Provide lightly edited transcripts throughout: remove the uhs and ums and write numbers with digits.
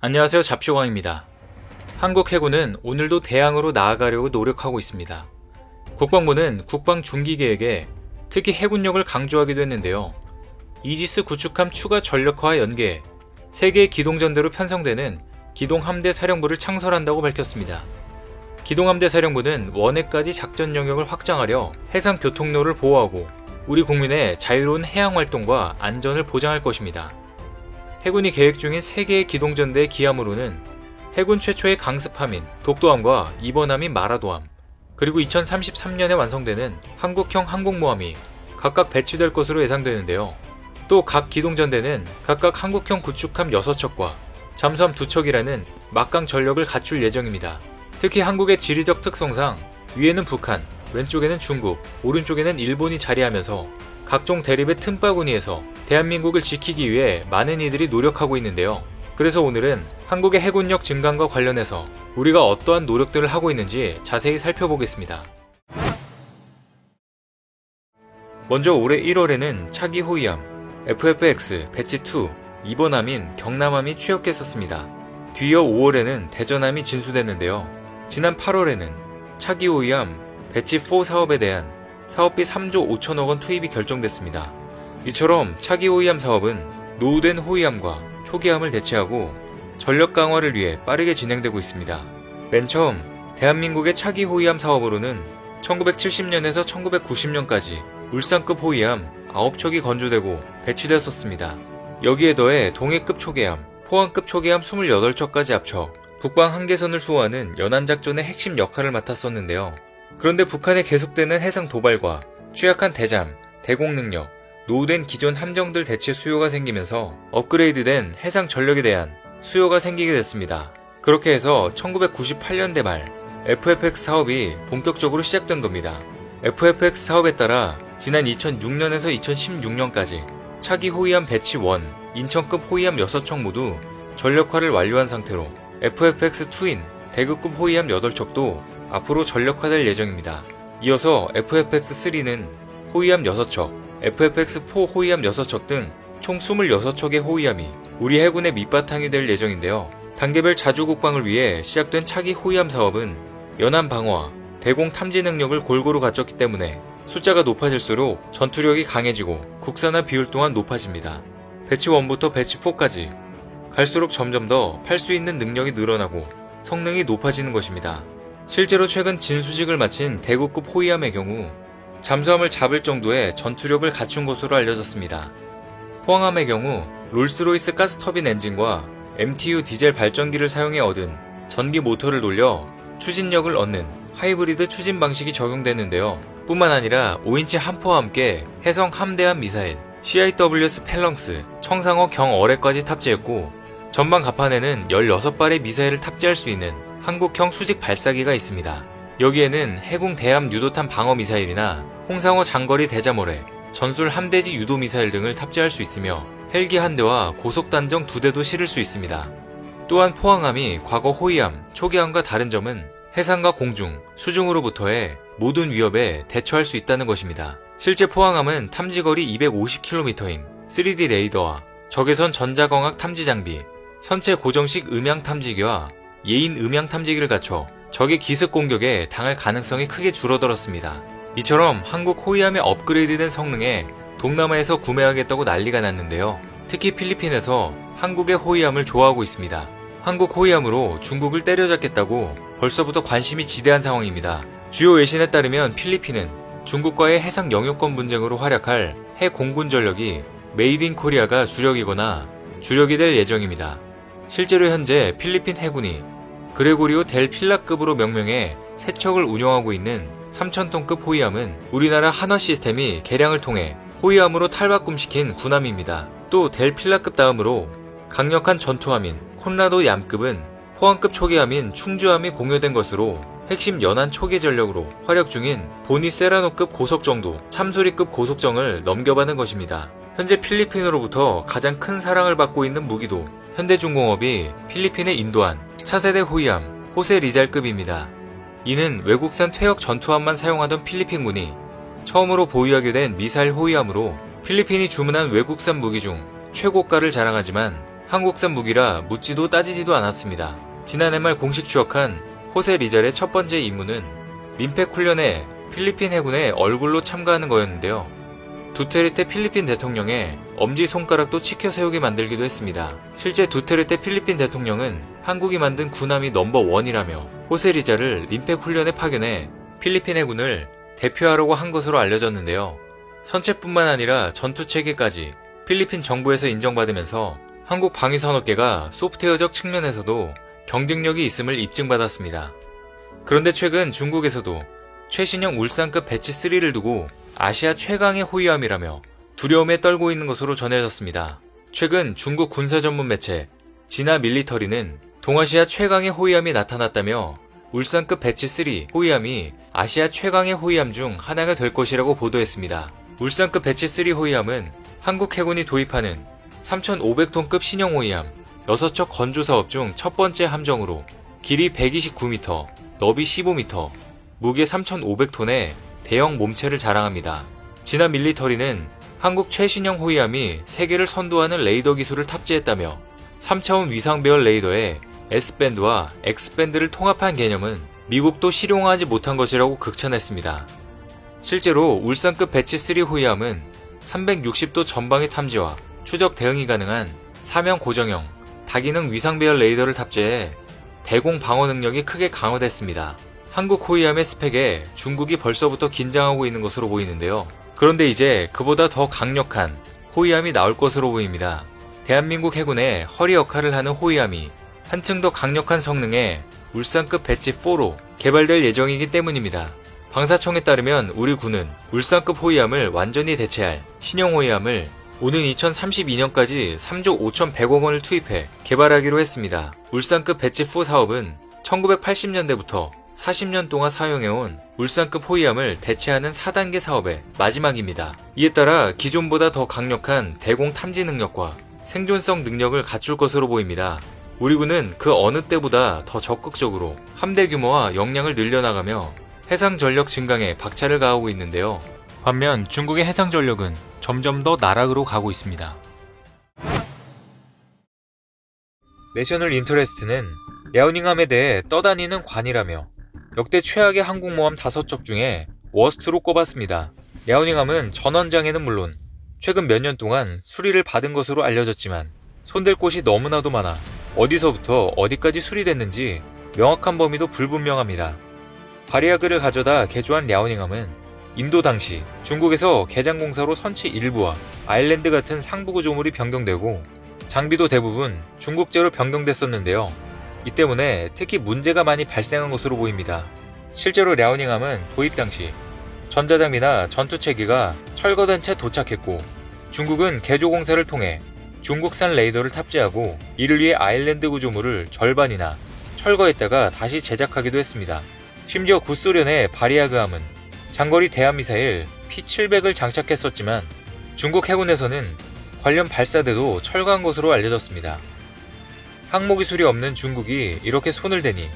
안녕하세요. 잡쇼광입니다. 한국 해군은 오늘도 대항으로 나아가려고 노력하고 있습니다. 국방부는 국방 중기 계획에 특히 해군력을 강조하기도 했는데요. 이지스 구축함 추가 전력화와 연계해 3개의 기동전대로 편성되는 기동함대 사령부를 창설한다고 밝혔습니다. 기동함대 사령부는 원해까지 작전 영역을 확장하려 해상 교통로를 보호하고 우리 국민의 자유로운 해양 활동과 안전을 보장할 것입니다. 해군이 계획 중인 3개의 기동전대의 기함으로는 해군 최초의 강습함인 독도함과 이번함인 마라도함, 그리고 2033년에 완성되는 한국형 항공모함이 각각 배치될 것으로 예상되는데요. 또 각 기동전대는 각각 한국형 구축함 6척과 잠수함 2척이라는 막강 전력을 갖출 예정입니다. 특히 한국의 지리적 특성상 위에는 북한, 왼쪽에는 중국, 오른쪽에는 일본이 자리하면서 각종 대립의 틈바구니에서 대한민국을 지키기 위해 많은 이들이 노력하고 있는데요. 그래서 오늘은 한국의 해군력 증강과 관련해서 우리가 어떠한 노력들을 하고 있는지 자세히 살펴보겠습니다. 먼저 올해 1월에는 차기 호위함 FFX 배치2 이번함인 경남함이 취역했었습니다. 뒤이어 5월에는 대전함이 진수됐는데요. 지난 8월에는 차기 호위함 배치4 사업에 대한 사업비 3조 5천억 원 투입이 결정됐습니다. 이처럼 차기 호위함 사업은 노후된 호위함과 초기함을 대체하고 전력 강화를 위해 빠르게 진행되고 있습니다. 맨 처음 대한민국의 차기 호위함 사업으로는 1970년에서 1990년까지 울산급 호위함 9척이 건조되고 배치되었었습니다. 여기에 더해 동해급 초계함, 포항급 초계함 28척까지 합쳐 북방 한계선을 수호하는 연안작전의 핵심 역할을 맡았었는데요. 그런데 북한의 계속되는 해상 도발과 취약한 대잠, 대공 능력, 노후된 기존 함정들 대체 수요가 생기면서 업그레이드된 해상 전력에 대한 수요가 생기게 됐습니다. 그렇게 해서 1998년대 말 FFX 사업이 본격적으로 시작된 겁니다. FFX 사업에 따라 지난 2006년에서 2016년까지 차기 호위함 배치 1, 인천급 호위함 6척 모두 전력화를 완료한 상태로 FFX2인 대구급 호위함 8척도 앞으로 전력화될 예정입니다. 이어서 FFX3는 호위함 6척, FFX4 호위함 6척 등 총 26척의 호위함이 우리 해군의 밑바탕이 될 예정인데요. 단계별 자주국방을 위해 시작된 차기 호위함 사업은 연안 방어와 대공 탐지 능력을 골고루 갖췄기 때문에 숫자가 높아질수록 전투력이 강해지고 국산화 비율 또한 높아집니다. 배치 1부터 배치 4까지 갈수록 점점 더 팔 수 있는 능력이 늘어나고 성능이 높아지는 것입니다. 실제로 최근 진수직을 마친 대구급 호위함의 경우 잠수함을 잡을 정도의 전투력을 갖춘 것으로 알려졌습니다. 포항함의 경우 롤스로이스 가스터빈 엔진과 MTU 디젤 발전기를 사용해 얻은 전기 모터를 돌려 추진력을 얻는 하이브리드 추진 방식이 적용되는데요. 뿐만 아니라 5인치 함포와 함께 해성 함대함 미사일 CIWS 펠렁스 청상호 경어뢰까지 탑재했고 전방 갑판에는 16발의 미사일을 탑재할 수 있는 한국형 수직 발사기가 있습니다. 여기에는 해군 대함 유도탄 방어 미사일이나 홍상호 장거리 대자모래, 전술 함대지 유도 미사일 등을 탑재할 수 있으며 헬기 한 대와 고속단정 2대도 실을 수 있습니다. 또한 포항함이 과거 호위함, 초계함과 다른 점은 해상과 공중, 수중으로부터의 모든 위협에 대처할 수 있다는 것입니다. 실제 포항함은 탐지거리 250km인 3D 레이더와 적외선 전자광학 탐지 장비, 선체 고정식 음향 탐지기와 예인 음향 탐지기를 갖춰 적의 기습 공격에 당할 가능성이 크게 줄어들었습니다. 이처럼 한국 호위함의 업그레이드된 성능에 동남아에서 구매하겠다고 난리가 났는데요. 특히 필리핀에서 한국의 호위함을 좋아하고 있습니다. 한국 호위함으로 중국을 때려잡겠다고 벌써부터 관심이 지대한 상황입니다. 주요 외신에 따르면 필리핀은 중국과의 해상 영유권 분쟁으로 활약할 해 공군 전력이 메이드 인 코리아가 주력이거나 주력이 될 예정입니다. 실제로 현재 필리핀 해군이 그레고리오 델 필라급으로 명명해 3척을 운영하고 있는 3000톤급 호위함은 우리나라 한화 시스템이 개량을 통해 호위함으로 탈바꿈시킨 군함입니다. 또 델 필라급 다음으로 강력한 전투함인 콘라도 얌급은 포항급 초계함인 충주함이 공유된 것으로 핵심 연안 초계 전력으로 활약 중인 보니 세라노급 고속정도 참수리급 고속정을 넘겨받은 것입니다. 현재 필리핀으로부터 가장 큰 사랑을 받고 있는 무기도 현대중공업이 필리핀에 인도한 차세대 호위함 호세 리잘급입니다. 이는 외국산 퇴역 전투함만 사용하던 필리핀군이 처음으로 보유하게 된 미사일 호위함으로 필리핀이 주문한 외국산 무기 중 최고가를 자랑하지만 한국산 무기라 묻지도 따지지도 않았습니다. 지난해 말 공식 추억한 호세 리잘의 첫 번째 임무는 민팩 훈련에 필리핀 해군의 얼굴로 참가하는 거였는데요. 두테르테 필리핀 대통령의 엄지손가락도 치켜 세우게 만들기도 했습니다. 실제 두테르테 필리핀 대통령은 한국이 만든 군함이 넘버1이라며 호세 리잘을 민팩 훈련에 파견해 필리핀 해군을 대표하려고 한 것으로 알려졌는데요. 선체뿐만 아니라 전투체계까지 필리핀 정부에서 인정받으면서 한국 방위산업계가 소프트웨어적 측면에서도 경쟁력이 있음을 입증받았습니다. 그런데 최근 중국에서도 최신형 울산급 배치 3를 두고 아시아 최강의 호위함이라며 두려움에 떨고 있는 것으로 전해졌습니다. 최근 중국 군사 전문 매체 지나 밀리터리는 동아시아 최강의 호위함이 나타났다며 울산급 배치 3 호위함이 아시아 최강의 호위함 중 하나가 될 것이라고 보도했습니다. 울산급 배치 3 호위함은 한국 해군이 도입하는 3,500톤급 신형 호위함 6척 건조 사업 중 첫 번째 함정으로 길이 129m, 너비 15m, 무게 3,500톤의 대형 몸체를 자랑합니다. 지난 밀리터리는 한국 최신형 호위함이 세계를 선도하는 레이더 기술을 탑재했다며 3차원 위상 배열 레이더에 S밴드와 X밴드를 통합한 개념은 미국도 실용화하지 못한 것이라고 극찬했습니다. 실제로 울산급 배치 3 호위함은 360도 전방위 탐지와 추적 대응이 가능한 사명 고정형 다기능 위상 배열 레이더를 탑재해 대공 방어 능력이 크게 강화됐습니다. 한국 호위함의 스펙에 중국이 벌써부터 긴장하고 있는 것으로 보이는데요. 그런데 이제 그보다 더 강력한 호위함이 나올 것으로 보입니다. 대한민국 해군의 허리 역할을 하는 호위함이 한층 더 강력한 성능의 울산급 배치 4로 개발될 예정이기 때문입니다. 방사청에 따르면 우리 군은 울산급 호위함을 완전히 대체할 신형 호위함을 오는 2032년까지 3조 5,100억 원을 투입해 개발하기로 했습니다. 울산급 배치 4 사업은 1980년대부터 40년 동안 사용해온 울산급 호위함을 대체하는 4단계 사업의 마지막입니다. 이에 따라 기존보다 더 강력한 대공 탐지 능력과 생존성 능력을 갖출 것으로 보입니다. 우리 군은 그 어느 때보다 더 적극적으로 함대 규모와 역량을 늘려나가며 해상전력 증강에 박차를 가하고 있는데요. 반면 중국의 해상전력은 점점 더 나락으로 가고 있습니다. 내셔널 인터레스트는 랴오닝함에 대해 떠다니는 관이라며 역대 최악의 항공모함 5척 중에 워스트로 꼽았습니다. 랴오닝함은 전원장에는 물론 최근 몇 년 동안 수리를 받은 것으로 알려졌지만 손댈 곳이 너무나도 많아 어디서부터 어디까지 수리됐는지 명확한 범위도 불분명합니다. 바리아그를 가져다 개조한 랴오닝함은 인도 당시 중국에서 개장공사로 선체 일부와 아일랜드 같은 상부 구조물이 변경되고 장비도 대부분 중국제로 변경됐었는데요. 이 때문에 특히 문제가 많이 발생한 것으로 보입니다. 실제로 랴오닝함은 도입 당시 전자장비나 전투체계가 철거된 채 도착했고 중국은 개조공사를 통해 중국산 레이더를 탑재하고 이를 위해 아일랜드 구조물을 절반이나 철거했다가 다시 제작하기도 했습니다. 심지어 구소련의 바리아그함은 장거리 대함미사일 P-700을 장착했었지만 중국 해군에서는 관련 발사대도 철거한 것으로 알려졌습니다. 항모 기술이 없는 중국이 이렇게 손을 대니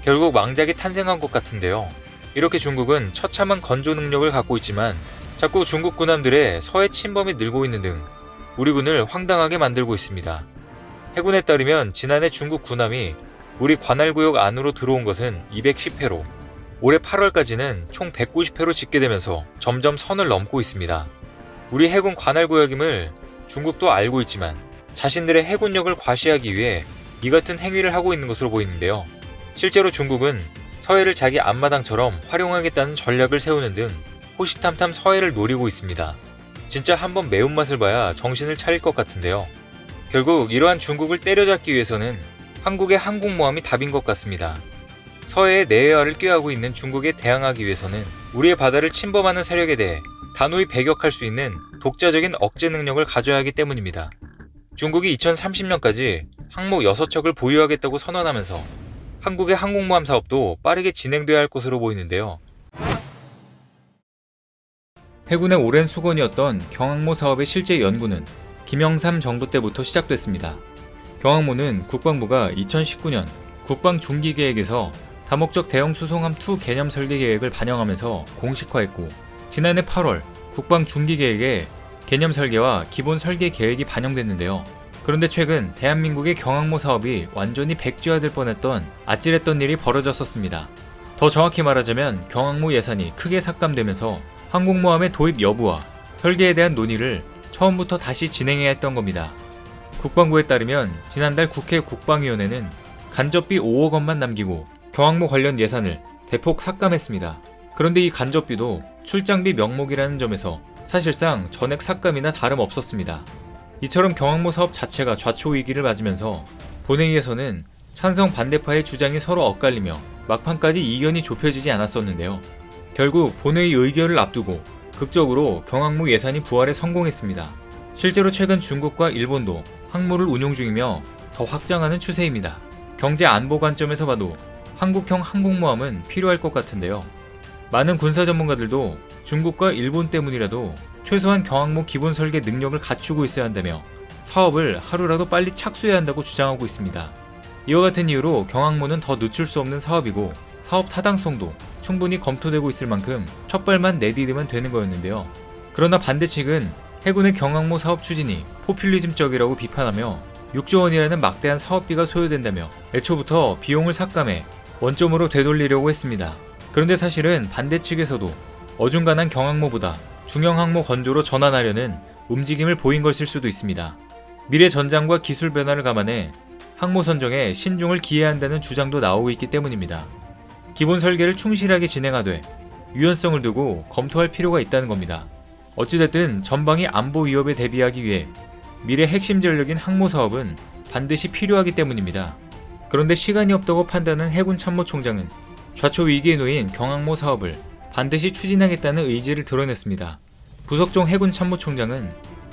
결국 망작이 탄생한 것 같은데요. 이렇게 중국은 처참한 건조 능력을 갖고 있지만 자꾸 중국 군함들의 서해 침범이 늘고 있는 등 우리 군을 황당하게 만들고 있습니다. 해군에 따르면 지난해 중국 군함이 우리 관할구역 안으로 들어온 것은 210회로 올해 8월까지는 총 190회로 집계되면서 점점 선을 넘고 있습니다. 우리 해군 관할구역임을 중국도 알고 있지만 자신들의 해군력을 과시하기 위해 이 같은 행위를 하고 있는 것으로 보이는데요. 실제로 중국은 서해를 자기 앞마당처럼 활용하겠다는 전략을 세우는 등 호시탐탐 서해를 노리고 있습니다. 진짜 한번 매운맛을 봐야 정신을 차릴 것 같은데요. 결국 이러한 중국을 때려잡기 위해서는 한국의 항공모함이 답인 것 같습니다. 서해의 내외화를 꾀하고 있는 중국에 대항하기 위해서는 우리의 바다를 침범하는 세력에 대해 단호히 배격할 수 있는 독자적인 억제 능력을 가져야 하기 때문입니다. 중국이 2030년까지 항모 6척을 보유하겠다고 선언하면서 한국의 항공모함 사업도 빠르게 진행돼야 할 것으로 보이는데요. 해군의 오랜 수건이었던 경항모 사업의 실제 연구는 김영삼 정부 때부터 시작됐습니다. 경항모는 국방부가 2019년 국방중기계획에서 다목적 대형 수송함 2 개념 설계 계획을 반영하면서 공식화했고 지난해 8월 국방중기계획에 개념 설계와 기본 설계 계획이 반영됐는데요. 그런데 최근 대한민국의 경항모 사업이 완전히 백지화될 뻔했던 아찔했던 일이 벌어졌었습니다. 더 정확히 말하자면 경항모 예산이 크게 삭감되면서 항공모함의 도입 여부와 설계에 대한 논의를 처음부터 다시 진행해야 했던 겁니다. 국방부에 따르면 지난달 국회 국방위원회는 간접비 5억 원만 남기고 경항모 관련 예산을 대폭 삭감했습니다. 그런데 이 간접비도 출장비 명목이라는 점에서 사실상 전액 삭감이나 다름없었습니다. 이처럼 경항모 사업 자체가 좌초위기를 맞으면서 본회의에서는 찬성 반대파의 주장이 서로 엇갈리며 막판까지 이견이 좁혀지지 않았었는데요. 결국 본회의 의결을 앞두고 극적으로 경항모 예산이 부활에 성공했습니다. 실제로 최근 중국과 일본도 항모를 운용 중이며 더 확장하는 추세입니다. 경제 안보 관점에서 봐도 한국형 항공모함은 필요할 것 같은데요. 많은 군사 전문가들도 중국과 일본 때문이라도 최소한 경항모 기본 설계 능력을 갖추고 있어야 한다며 사업을 하루라도 빨리 착수해야 한다고 주장하고 있습니다. 이와 같은 이유로 경항모는 더 늦출 수 없는 사업이고 사업 타당성도 충분히 검토되고 있을 만큼 첫 발만 내디디면 되는 거였는데요. 그러나 반대 측은 해군의 경항모 사업 추진이 포퓰리즘적이라고 비판하며 6조 원이라는 막대한 사업비가 소요된다며 애초부터 비용을 삭감해 원점으로 되돌리려고 했습니다. 그런데 사실은 반대 측에서도 어중간한 경항모보다 중형항모 건조로 전환하려는 움직임을 보인 것일 수도 있습니다. 미래 전장과 기술 변화를 감안해 항모 선정에 신중을 기해야 한다는 주장도 나오고 있기 때문입니다. 기본 설계를 충실하게 진행하되 유연성을 두고 검토할 필요가 있다는 겁니다. 어찌됐든 전방위 안보 위협에 대비하기 위해 미래 핵심 전력인 항모 사업은 반드시 필요하기 때문입니다. 그런데 시간이 없다고 판단한 해군 참모총장은 좌초 위기에 놓인 경항모 사업을 반드시 추진하겠다는 의지를 드러냈습니다. 부석종 해군 참모총장은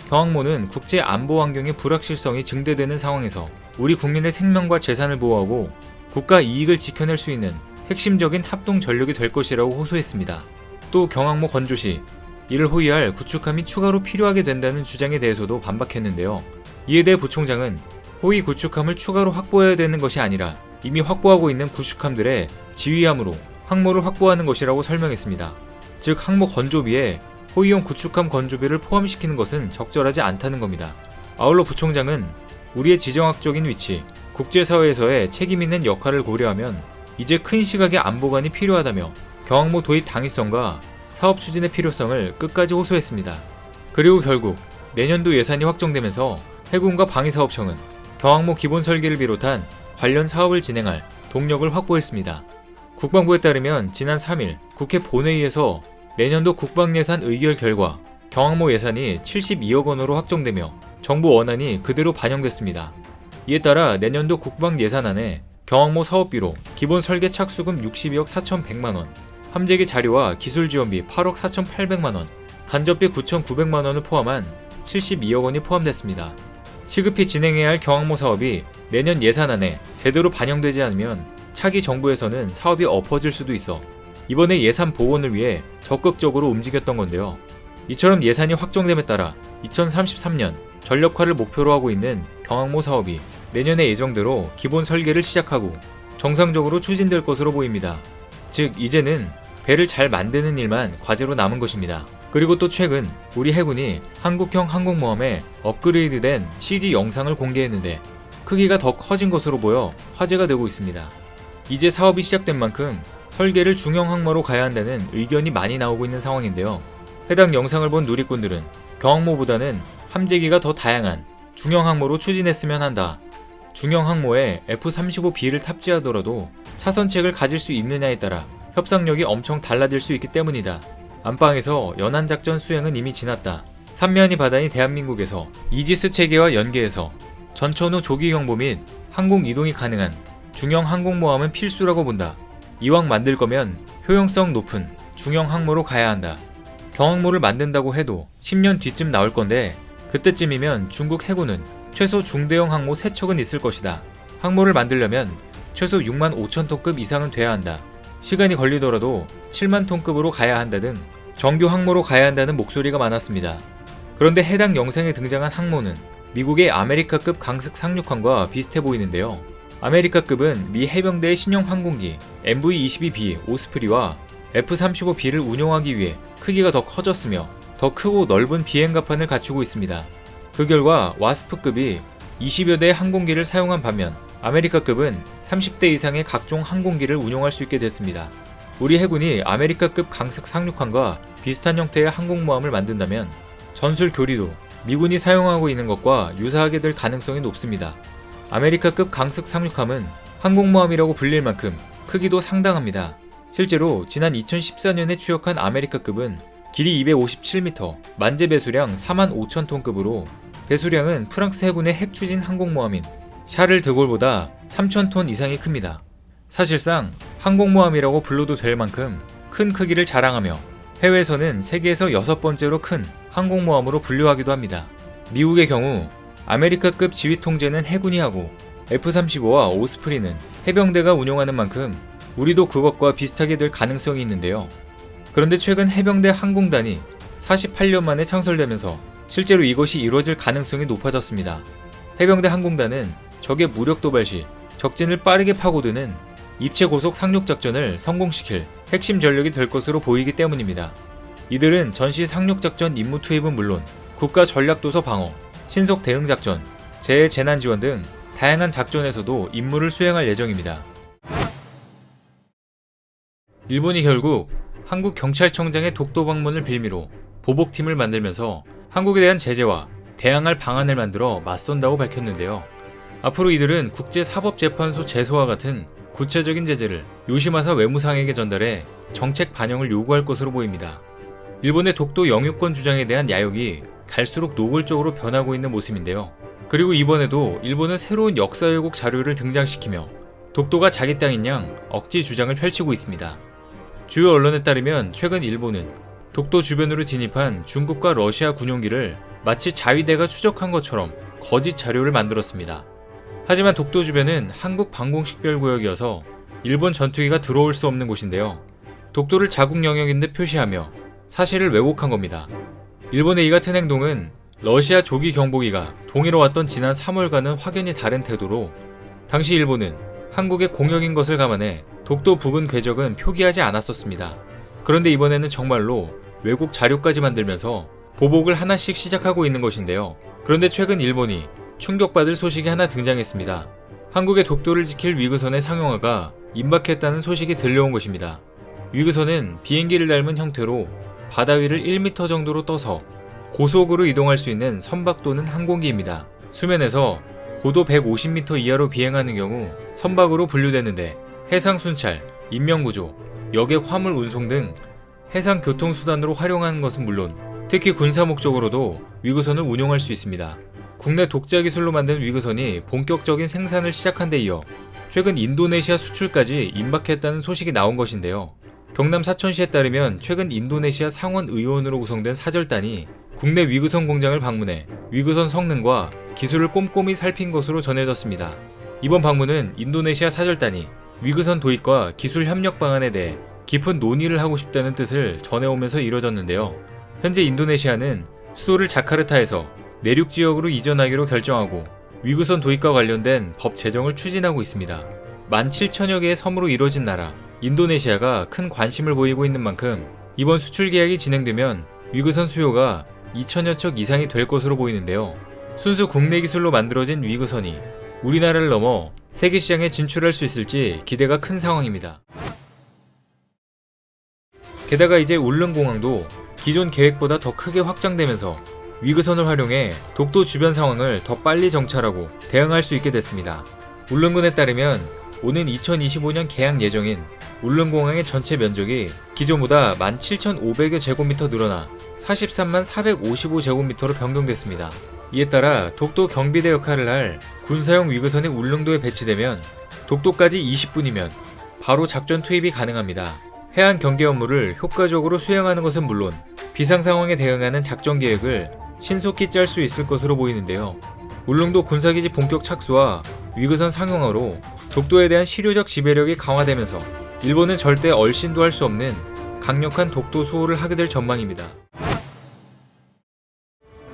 경항모는 국제 안보 환경의 불확실성이 증대되는 상황에서 우리 국민의 생명과 재산을 보호하고 국가 이익을 지켜낼 수 있는 핵심적인 합동 전력이 될 것이라고 호소했습니다. 또 경항모 건조 시 이를 호위할 구축함이 추가로 필요하게 된다는 주장에 대해서도 반박했는데요. 이에 대해 부총장은 호위 구축함을 추가로 확보해야 되는 것이 아니라 이미 확보하고 있는 구축함들의 지휘함으로 항모를 확보하는 것이라고 설명했습니다. 즉 항모 건조비에 호위용 구축함 건조비를 포함시키는 것은 적절하지 않다는 겁니다. 아울러 부총장은 우리의 지정학적인 위치, 국제사회에서의 책임 있는 역할을 고려하면 이제 큰 시각의 안보관이 필요하다며 경항모 도입 당위성과 사업 추진의 필요성을 끝까지 호소했습니다. 그리고 결국 내년도 예산이 확정되면서 해군과 방위사업청은 경항모 기본 설계를 비롯한 관련 사업을 진행할 동력을 확보했습니다. 국방부에 따르면 지난 3일 국회 본회의에서 내년도 국방예산 의결 결과 경항모 예산이 72억 원으로 확정되며 정부 원안이 그대로 반영됐습니다. 이에 따라 내년도 국방예산안에 경항모 사업비로 기본 설계 착수금 62억 4,100만원, 함재기 자료와 기술지원비 8억 4,800만원, 간접비 9,900만원을 포함한 72억 원이 포함됐습니다. 시급히 진행해야 할 경항모 사업이 내년 예산안에 제대로 반영되지 않으면 차기 정부에서는 사업이 엎어질 수도 있어 이번에 예산 복원을 위해 적극적으로 움직였던 건데요. 이처럼 예산이 확정됨에 따라 2033년 전력화를 목표로 하고 있는 경항모 사업이 내년의 예정대로 기본 설계를 시작하고 정상적으로 추진될 것으로 보입니다. 즉 이제는 배를 잘 만드는 일만 과제로 남은 것입니다. 그리고 또 최근 우리 해군이 한국형 항공모함에 업그레이드된 CG 영상을 공개했는데 크기가 더 커진 것으로 보여 화제가 되고 있습니다. 이제 사업이 시작된 만큼 설계를 중형 항모로 가야 한다는 의견이 많이 나오고 있는 상황인데요. 해당 영상을 본 누리꾼들은 경항모보다는 함재기가 더 다양한 중형 항모로 추진했으면 한다. 중형 항모에 F-35B를 탑재하더라도 차선책을 가질 수 있느냐에 따라 협상력이 엄청 달라질 수 있기 때문이다. 안방에서 연안작전 수행은 이미 지났다. 삼면이 바다인 대한민국에서 이지스 체계와 연계해서 전천후 조기 형보 및 항공 이동이 가능한 중형 항공모함은 필수라고 본다. 이왕 만들 거면 효용성 높은 중형 항모로 가야 한다. 경항모를 만든다고 해도 10년 뒤쯤 나올 건데 그때쯤이면 중국 해군은 최소 중대형 항모 3척은 있을 것이다. 항모를 만들려면 최소 6만 5천 톤급 이상은 돼야 한다. 시간이 걸리더라도 7만 톤급으로 가야 한다 등 정규 항모로 가야 한다는 목소리가 많았습니다. 그런데 해당 영상에 등장한 항모는 미국의 아메리카급 강습 상륙함과 비슷해 보이는데요. 아메리카급은 미 해병대의 신형 항공기 MV-22B 오스프리와 F-35B를 운용하기 위해 크기가 더 커졌으며 더 크고 넓은 비행갑판을 갖추고 있습니다. 그 결과 와스프급이 20여 대의 항공기를 사용한 반면 아메리카급은 30대 이상의 각종 항공기를 운용할 수 있게 됐습니다. 우리 해군이 아메리카급 강습 상륙함과 비슷한 형태의 항공모함을 만든다면 전술 교리도 미군이 사용하고 있는 것과 유사하게 될 가능성이 높습니다. 아메리카급 강습 상륙함은 항공모함이라고 불릴 만큼 크기도 상당합니다. 실제로 지난 2014년에 추역한 아메리카급은 길이 257m, 만재 배수량 45,000톤급으로 배수량은 프랑스 해군의 핵추진 항공모함인 샤를 드골보다 3,000톤 이상이 큽니다. 사실상 항공모함이라고 불러도 될 만큼 큰 크기를 자랑하며 해외에서는 세계에서 6번째로 큰 항공모함으로 분류하기도 합니다. 미국의 경우 아메리카급 지휘 통제는 해군이 하고 F-35와 오스프리는 해병대가 운용하는 만큼 우리도 그것과 비슷하게 될 가능성이 있는데요. 그런데 최근 해병대 항공단이 48년 만에 창설되면서 실제로 이것이 이루어질 가능성이 높아졌습니다. 해병대 항공단은 적의 무력 도발 시 적진을 빠르게 파고드는 입체 고속 상륙 작전을 성공시킬 핵심 전력이 될 것으로 보이기 때문입니다. 이들은 전시 상륙 작전 임무 투입은 물론 국가 전략 도서 방어, 신속 대응 작전, 재해 재난 지원 등 다양한 작전에서도 임무를 수행할 예정입니다. 일본이 결국 한국 경찰청장의 독도 방문을 빌미로 보복팀을 만들면서 한국에 대한 제재와 대항할 방안을 만들어 맞선다고 밝혔는데요. 앞으로 이들은 국제사법재판소 제소와 같은 구체적인 제재를 요시마사 외무상에게 전달해 정책 반영을 요구할 것으로 보입니다. 일본의 독도 영유권 주장에 대한 야욕이 갈수록 노골적으로 변하고 있는 모습인데요. 그리고 이번에도 일본은 새로운 역사 왜곡 자료를 등장시키며 독도가 자기 땅인 양 억지 주장을 펼치고 있습니다. 주요 언론에 따르면 최근 일본은 독도 주변으로 진입한 중국과 러시아 군용기를 마치 자위대가 추적한 것처럼 거짓 자료를 만들었습니다. 하지만 독도 주변은 한국 방공식별구역이어서 일본 전투기가 들어올 수 없는 곳인데요. 독도를 자국 영역인 듯 표시하며 사실을 왜곡한 겁니다. 일본의 이 같은 행동은 러시아 조기 경보기가 동해로 왔던 지난 3월과는 확연히 다른 태도로 당시 일본은 한국의 공역인 것을 감안해 독도 부근 궤적은 표기하지 않았었습니다. 그런데 이번에는 정말로 왜곡 자료까지 만들면서 보복을 하나씩 시작하고 있는 것인데요. 그런데 최근 일본이 충격받을 소식이 하나 등장했습니다. 한국의 독도를 지킬 위그선의 상용화가 임박했다는 소식이 들려온 것입니다. 위그선은 비행기를 닮은 형태로 바다 위를 1m 정도로 떠서 고속으로 이동할 수 있는 선박도는 항공기입니다. 수면에서 고도 150m 이하로 비행하는 경우 선박으로 분류되는데 해상 순찰, 인명구조, 여객 화물 운송 등 해상 교통수단으로 활용하는 것은 물론 특히 군사 목적으로도 위그선을 운용할 수 있습니다. 국내 독자 기술로 만든 위그선이 본격적인 생산을 시작한 데 이어 최근 인도네시아 수출까지 임박했다는 소식이 나온 것인데요. 경남 사천시에 따르면 최근 인도네시아 상원 의원으로 구성된 사절단이 국내 위그선 공장을 방문해 위그선 성능과 기술을 꼼꼼히 살핀 것으로 전해졌습니다. 이번 방문은 인도네시아 사절단이 위그선 도입과 기술 협력 방안에 대해 깊은 논의를 하고 싶다는 뜻을 전해오면서 이뤄졌는데요. 현재 인도네시아는 수도를 자카르타에서 내륙 지역으로 이전하기로 결정하고 위그선 도입과 관련된 법 제정을 추진하고 있습니다. 17,000여 개의 섬으로 이뤄진 나라 인도네시아가 큰 관심을 보이고 있는 만큼 이번 수출 계약이 진행되면 위그선 수요가 2,000여 척 이상이 될 것으로 보이는데요. 순수 국내 기술로 만들어진 위그선이 우리나라를 넘어 세계 시장에 진출할 수 있을지 기대가 큰 상황입니다. 게다가 이제 울릉공항도 기존 계획보다 더 크게 확장되면서 위그선을 활용해 독도 주변 상황을 더 빨리 정찰하고 대응할 수 있게 됐습니다. 울릉군에 따르면 오는 2025년 개항 예정인 울릉공항의 전체 면적이 기존보다 17,500여 제곱미터 늘어나 43만 455제곱미터로 변경됐습니다. 이에 따라 독도 경비대 역할을 할 군사용 위그선이 울릉도에 배치되면 독도까지 20분이면 바로 작전 투입이 가능합니다. 해안 경계 업무를 효과적으로 수행하는 것은 물론 비상 상황에 대응하는 작전 계획을 신속히 짤 수 있을 것으로 보이는데요. 울릉도 군사기지 본격 착수와 위그선 상용화로 독도에 대한 실효적 지배력이 강화되면서 일본은 절대 얼씬도 할 수 없는 강력한 독도 수호를 하게 될 전망입니다.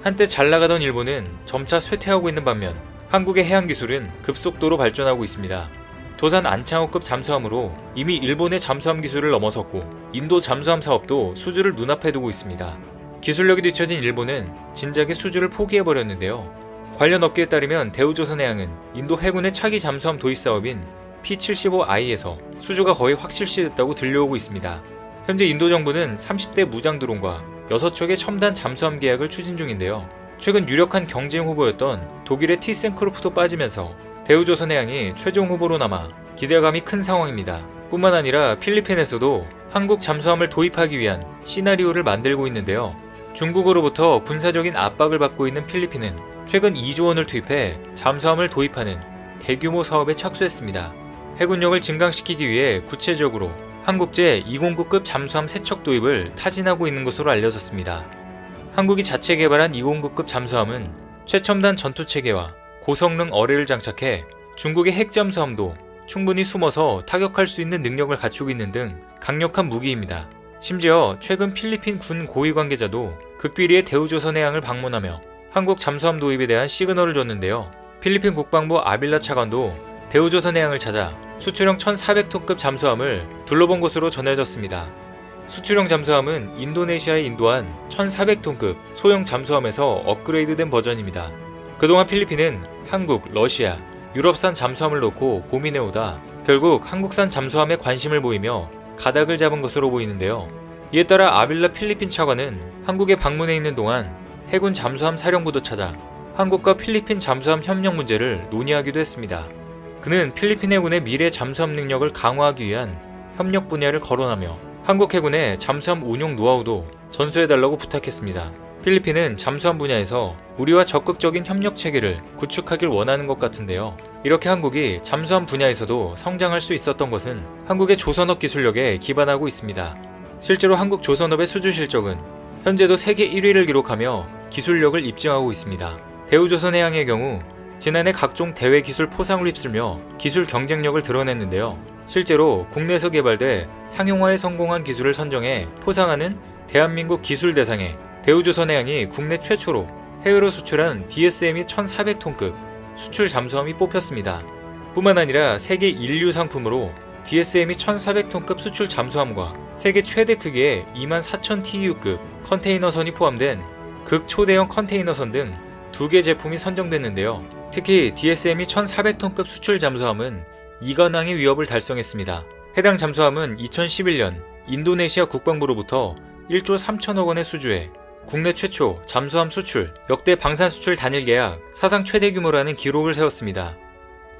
한때 잘 나가던 일본은 점차 쇠퇴하고 있는 반면 한국의 해양 기술은 급속도로 발전하고 있습니다. 도산 안창호급 잠수함으로 이미 일본의 잠수함 기술을 넘어섰고 인도 잠수함 사업도 수주를 눈앞에 두고 있습니다. 기술력이 뒤처진 일본은 진작에 수주를 포기해버렸는데요. 관련 업계에 따르면 대우조선해양은 인도 해군의 차기 잠수함 도입 사업인 P-75I에서 수주가 거의 확실시됐다고 들려오고 있습니다. 현재 인도 정부는 30대 무장 드론과 6척의 첨단 잠수함 계약을 추진 중인데요. 최근 유력한 경쟁 후보였던 독일의 티센크루프도 빠지면서 대우조선해양이 최종 후보로 남아 기대감이 큰 상황입니다. 뿐만 아니라 필리핀에서도 한국 잠수함을 도입하기 위한 시나리오를 만들고 있는데요. 중국으로부터 군사적인 압박을 받고 있는 필리핀은 최근 2조 원을 투입해 잠수함을 도입하는 대규모 사업에 착수했습니다. 해군력을 증강시키기 위해 구체적으로 한국제 209급 잠수함 3척 도입을 타진하고 있는 것으로 알려졌습니다. 한국이 자체 개발한 209급 잠수함은 최첨단 전투체계와 고성능 어뢰를 장착해 중국의 핵잠수함도 충분히 숨어서 타격할 수 있는 능력을 갖추고 있는 등 강력한 무기입니다. 심지어 최근 필리핀 군 고위 관계자도 극비리의 대우조선해양을 방문하며 한국 잠수함 도입에 대한 시그널을 줬는데요. 필리핀 국방부 아빌라 차관도 대우조선해양을 찾아 수출형 1400톤급 잠수함을 둘러본 것으로 전해졌습니다. 수출형 잠수함은 인도네시아에 인도한 1400톤급 소형 잠수함에서 업그레이드된 버전입니다. 그동안 필리핀은 한국, 러시아, 유럽산 잠수함을 놓고 고민해오다 결국 한국산 잠수함에 관심을 보이며 가닥을 잡은 것으로 보이는데요. 이에 따라 아빌라 필리핀 차관은 한국에 방문해 있는 동안 해군 잠수함 사령부도 찾아 한국과 필리핀 잠수함 협력 문제를 논의하기도 했습니다. 그는 필리핀 해군의 미래 잠수함 능력을 강화하기 위한 협력 분야를 거론하며 한국 해군의 잠수함 운용 노하우도 전수해달라고 부탁했습니다. 필리핀은 잠수함 분야에서 우리와 적극적인 협력 체계를 구축하길 원하는 것 같은데요. 이렇게 한국이 잠수함 분야에서도 성장할 수 있었던 것은 한국의 조선업 기술력에 기반하고 있습니다. 실제로 한국 조선업의 수주 실적은 현재도 세계 1위를 기록하며 기술력을 입증하고 있습니다. 대우조선해양의 경우 지난해 각종 대외 기술 포상을 휩쓸며 기술 경쟁력을 드러냈는데요. 실제로 국내에서 개발돼 상용화에 성공한 기술을 선정해 포상하는 대한민국 기술대상에 대우조선해양이 국내 최초로 해외로 수출한 DSM이 1400톤급 수출 잠수함이 뽑혔습니다. 뿐만 아니라 세계 인류 상품으로 DSM이 1400톤급 수출 잠수함과 세계 최대 크기의 24000TEU급 컨테이너선이 포함된 극초대형 컨테이너선 등 2개 제품이 선정됐는데요. 특히 DSM이 1400톤급 수출 잠수함은 이관왕의 위협을 달성했습니다. 해당 잠수함은 2011년 인도네시아 국방부로부터 1조 3천억 원의 수주에 국내 최초 잠수함 수출, 역대 방산 수출 단일 계약 사상 최대 규모라는 기록을 세웠습니다.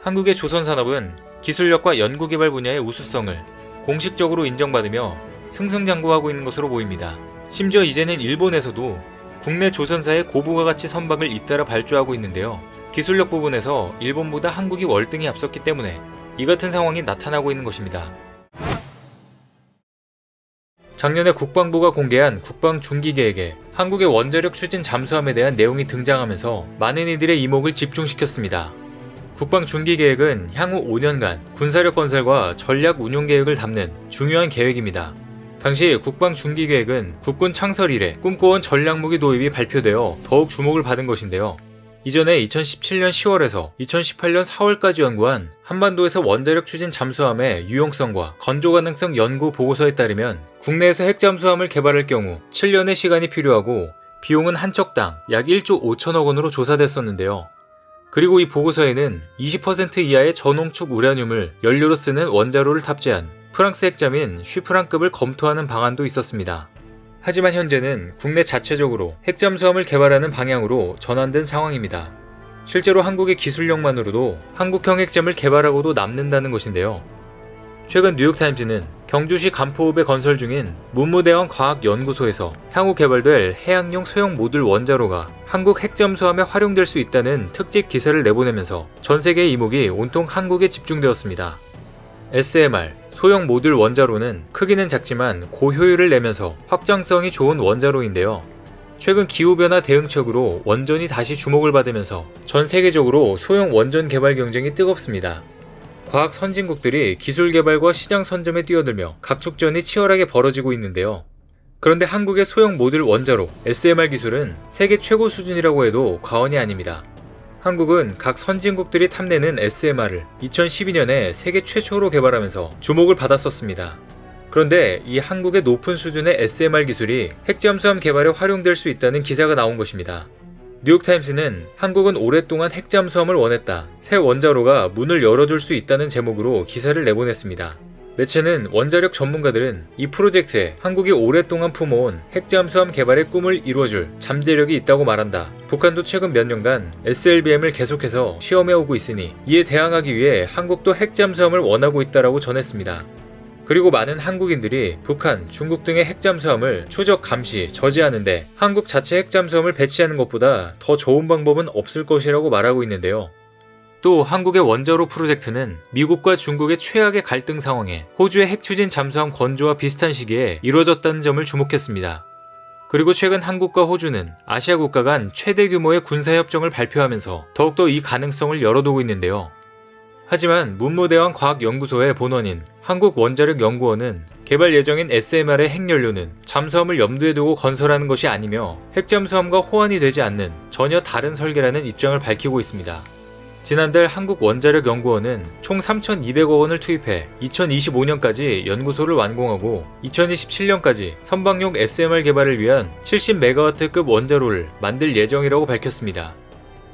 한국의 조선산업은 기술력과 연구개발 분야의 우수성을 공식적으로 인정받으며 승승장구하고 있는 것으로 보입니다. 심지어 이제는 일본에서도 국내 조선사의 고부가 가치 선박을 잇따라 발주하고 있는데요. 기술력 부분에서 일본보다 한국이 월등히 앞섰기 때문에 이 같은 상황이 나타나고 있는 것입니다. 작년에 국방부가 공개한 국방중기계획에 한국의 원자력 추진 잠수함에 대한 내용이 등장하면서 많은 이들의 이목을 집중시켰습니다. 국방중기계획은 향후 5년간 군사력 건설과 전략 운용 계획을 담는 중요한 계획입니다. 당시 국방중기계획은 국군 창설 이래 꿈꿔온 전략무기 도입이 발표되어 더욱 주목을 받은 것인데요. 이전에 2017년 10월에서 2018년 4월까지 연구한 한반도에서 원자력 추진 잠수함의 유용성과 건조 가능성 연구 보고서에 따르면 국내에서 핵잠수함을 개발할 경우 7년의 시간이 필요하고 비용은 한 척당 약 1조 5천억 원으로 조사됐었는데요. 그리고 이 보고서에는 20% 이하의 전홍축 우라늄을 연료로 쓰는 원자로를 탑재한 프랑스 핵잠인 쉬프랑급을 검토하는 방안도 있었습니다. 하지만 현재는 국내 자체적으로 핵잠수함을 개발하는 방향으로 전환된 상황입니다. 실제로 한국의 기술력만으로도 한국형 핵잠을 개발하고도 남는다는 것인데요. 최근 뉴욕타임즈는 경주시 간포읍에 건설 중인 문무대원 과학연구소에서 향후 개발될 해양용 소형 모듈 원자로가 한국 핵잠수함에 활용될 수 있다는 특집 기사를 내보내면서 전 세계의 이목이 온통 한국에 집중되었습니다. SMR 소형 모듈 원자로는 크기는 작지만 고효율을 내면서 확장성이 좋은 원자로인데요. 최근 기후변화 대응책으로 원전이 다시 주목을 받으면서 전 세계적으로 소형 원전 개발 경쟁이 뜨겁습니다. 과학 선진국들이 기술 개발과 시장 선점에 뛰어들며 각축전이 치열하게 벌어지고 있는데요. 그런데 한국의 소형 모듈 원자로 SMR 기술은 세계 최고 수준이라고 해도 과언이 아닙니다. 한국은 각 선진국들이 탐내는 SMR을 2012년에 세계 최초로 개발하면서 주목을 받았었습니다. 그런데 이 한국의 높은 수준의 SMR 기술이 핵잠수함 개발에 활용될 수 있다는 기사가 나온 것입니다. 뉴욕타임스는 한국은 오랫동안 핵잠수함을 원했다. 새 원자로가 문을 열어줄 수 있다는 제목으로 기사를 내보냈습니다. 매체는 원자력 전문가들은 이 프로젝트에 한국이 오랫동안 품어온 핵잠수함 개발의 꿈을 이루어줄 잠재력이 있다고 말한다. 북한도 최근 몇 년간 SLBM을 계속해서 시험해오고 있으니 이에 대항하기 위해 한국도 핵잠수함을 원하고 있다라고 전했습니다. 그리고 많은 한국인들이 북한, 중국 등의 핵잠수함을 추적, 감시, 저지하는데 한국 자체 핵잠수함을 배치하는 것보다 더 좋은 방법은 없을 것이라고 말하고 있는데요. 또 한국의 원자로 프로젝트는 미국과 중국의 최악의 갈등 상황에 호주의 핵추진 잠수함 건조와 비슷한 시기에 이루어졌다는 점을 주목했습니다. 그리고 최근 한국과 호주는 아시아 국가 간 최대 규모의 군사협정을 발표하면서 더욱더 이 가능성을 열어두고 있는데요. 하지만 문무대왕 과학연구소의 본원인 한국원자력연구원은 개발 예정인 SMR의 핵연료는 잠수함을 염두에 두고 건설하는 것이 아니며 핵잠수함과 호환이 되지 않는 전혀 다른 설계라는 입장을 밝히고 있습니다. 지난달 한국원자력연구원은 총 3,200억 원을 투입해 2025년까지 연구소를 완공하고 2027년까지 선박용 SMR 개발을 위한 70메가와트급 원자로를 만들 예정이라고 밝혔습니다.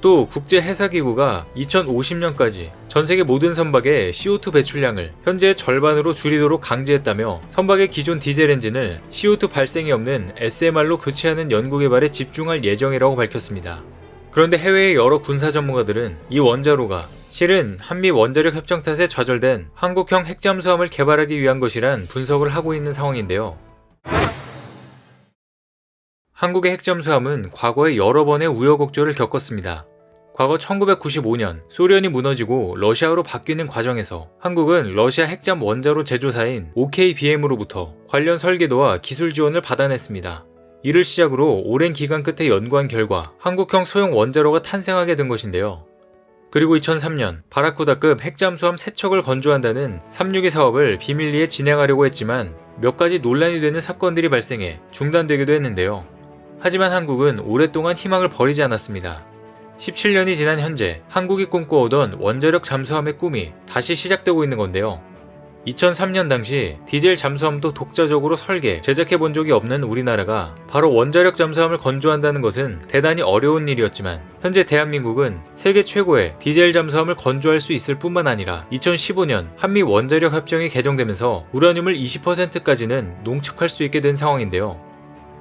또 국제해사기구가 2050년까지 전세계 모든 선박의 CO2 배출량을 현재의 절반으로 줄이도록 강제했다며 선박의 기존 디젤 엔진을 CO2 발생이 없는 SMR로 교체하는 연구개발에 집중할 예정이라고 밝혔습니다. 그런데 해외의 여러 군사 전문가들은 이 원자로가 실은 한미 원자력 협정 탓에 좌절된 한국형 핵잠수함을 개발하기 위한 것이란 분석을 하고 있는 상황인데요. 한국의 핵잠수함은 과거에 여러 번의 우여곡절을 겪었습니다. 과거 1995년 소련이 무너지고 러시아로 바뀌는 과정에서 한국은 러시아 핵잠 원자로 제조사인 OKBM으로부터 관련 설계도와 기술 지원을 받아냈습니다. 이를 시작으로 오랜 기간 끝에 연구한 결과 한국형 소형 원자로가 탄생하게 된 것인데요. 그리고 2003년 바라쿠다급 핵잠수함 3척을 건조한다는 362 사업을 비밀리에 진행하려고 했지만 몇 가지 논란이 되는 사건들이 발생해 중단되기도 했는데요. 하지만 한국은 오랫동안 희망을 버리지 않았습니다. 17년이 지난 현재 한국이 꿈꿔오던 원자력 잠수함의 꿈이 다시 시작되고 있는 건데요. 2003년 당시 디젤 잠수함도 독자적으로 설계, 제작해 본 적이 없는 우리나라가 바로 원자력 잠수함을 건조한다는 것은 대단히 어려운 일이었지만 현재 대한민국은 세계 최고의 디젤 잠수함을 건조할 수 있을 뿐만 아니라 2015년 한미 원자력 협정이 개정되면서 우라늄을 20%까지는 농축할 수 있게 된 상황인데요.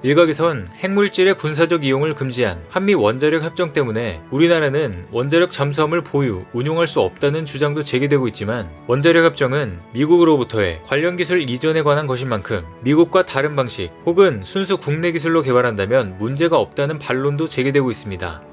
일각에선 핵물질의 군사적 이용을 금지한 한미 원자력 협정 때문에 우리나라는 원자력 잠수함을 보유, 운용할 수 없다는 주장도 제기되고 있지만 원자력 협정은 미국으로부터의 관련 기술 이전에 관한 것인 만큼 미국과 다른 방식 혹은 순수 국내 기술로 개발한다면 문제가 없다는 반론도 제기되고 있습니다.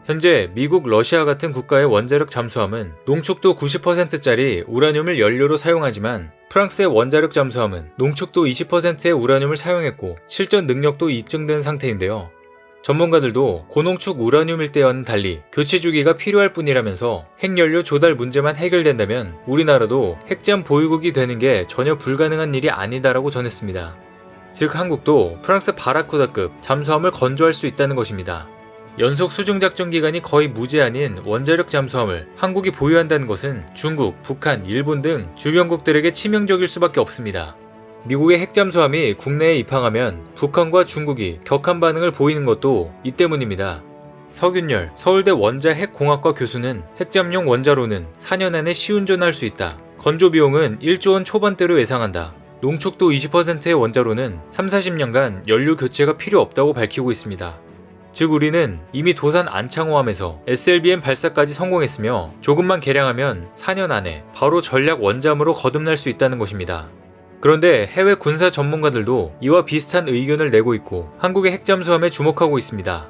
현재 미국, 러시아 같은 국가의 원자력 잠수함은 농축도 90%짜리 우라늄을 연료로 사용하지만 프랑스의 원자력 잠수함은 농축도 20%의 우라늄을 사용했고 실전 능력도 입증된 상태인데요. 전문가들도 고농축 우라늄일 때와는 달리 교체 주기가 필요할 뿐이라면서 핵연료 조달 문제만 해결된다면 우리나라도 핵잠 보유국이 되는 게 전혀 불가능한 일이 아니다라고 전했습니다. 즉 한국도 프랑스 바라쿠다급 잠수함을 건조할 수 있다는 것입니다. 연속 수중작전 기간이 거의 무제한인 원자력 잠수함을 한국이 보유한다는 것은 중국, 북한, 일본 등 주변국들에게 치명적일 수밖에 없습니다. 미국의 핵잠수함이 국내에 입항하면 북한과 중국이 격한 반응을 보이는 것도 이 때문입니다. 서균열 서울대 원자핵공학과 교수는 핵잠용 원자로는 4년 안에 시운전할 수 있다. 건조 비용은 1조 원 초반대로 예상한다. 농축도 20%의 원자로는 30-40년간 연료 교체가 필요 없다고 밝히고 있습니다. 즉 우리는 이미 도산 안창호함에서 SLBM 발사까지 성공했으며 조금만 개량하면 4년 안에 바로 전략 원잠으로 거듭날 수 있다는 것입니다. 그런데 해외 군사 전문가들도 이와 비슷한 의견을 내고 있고 한국의 핵잠수함에 주목하고 있습니다.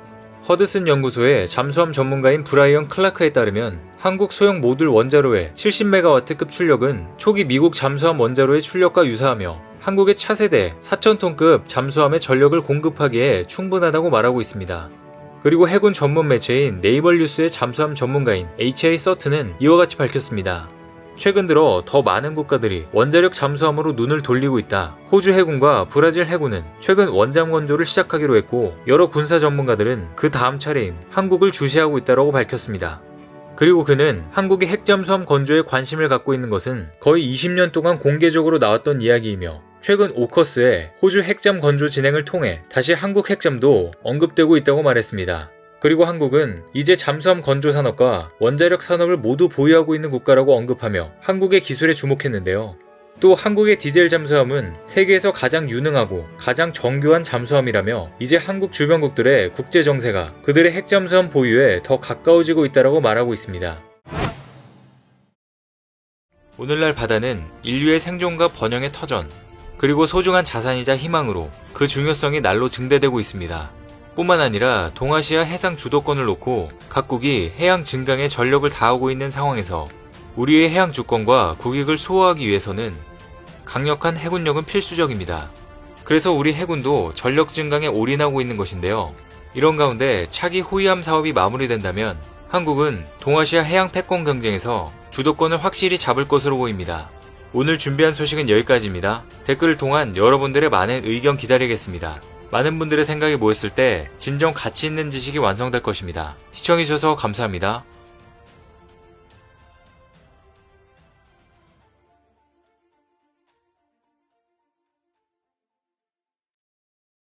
허드슨 연구소의 잠수함 전문가인 브라이언 클라크에 따르면 한국 소형 모듈 원자로의 70메가와트급 출력은 초기 미국 잠수함 원자로의 출력과 유사하며 한국의 차세대 4,000톤급 잠수함의 전력을 공급하기에 충분하다고 말하고 있습니다. 그리고 해군 전문 매체인 네이벌 뉴스의 잠수함 전문가인 H.A. 서트는 이와 같이 밝혔습니다. 최근 들어 더 많은 국가들이 원자력 잠수함으로 눈을 돌리고 있다. 호주 해군과 브라질 해군은 최근 원잠 건조를 시작하기로 했고 여러 군사 전문가들은 그 다음 차례인 한국을 주시하고 있다고 밝혔습니다. 그리고 그는 한국이 핵잠수함 건조에 관심을 갖고 있는 것은 거의 20년 동안 공개적으로 나왔던 이야기이며 최근 오커스의 호주 핵잠 건조 진행을 통해 다시 한국 핵잠도 언급되고 있다고 말했습니다. 그리고 한국은 이제 잠수함 건조 산업과 원자력 산업을 모두 보유하고 있는 국가라고 언급하며 한국의 기술에 주목했는데요. 또 한국의 디젤 잠수함은 세계에서 가장 유능하고 가장 정교한 잠수함이라며 이제 한국 주변국들의 국제 정세가 그들의 핵잠수함 보유에 더 가까워지고 있다고 말하고 있습니다. 오늘날 바다는 인류의 생존과 번영의 터전, 그리고 소중한 자산이자 희망으로 그 중요성이 날로 증대되고 있습니다. 뿐만 아니라 동아시아 해상 주도권을 놓고 각국이 해양 증강에 전력을 다하고 있는 상황에서 우리의 해양 주권과 국익을 수호하기 위해서는 강력한 해군력은 필수적입니다. 그래서 우리 해군도 전력 증강에 올인하고 있는 것인데요. 이런 가운데 차기 호위함 사업이 마무리된다면 한국은 동아시아 해양 패권 경쟁에서 주도권을 확실히 잡을 것으로 보입니다. 오늘 준비한 소식은 여기까지입니다. 댓글을 통한 여러분들의 많은 의견 기다리겠습니다. 많은 분들의 생각이 모였을 때 진정 가치 있는 지식이 완성될 것입니다. 시청해주셔서 감사합니다.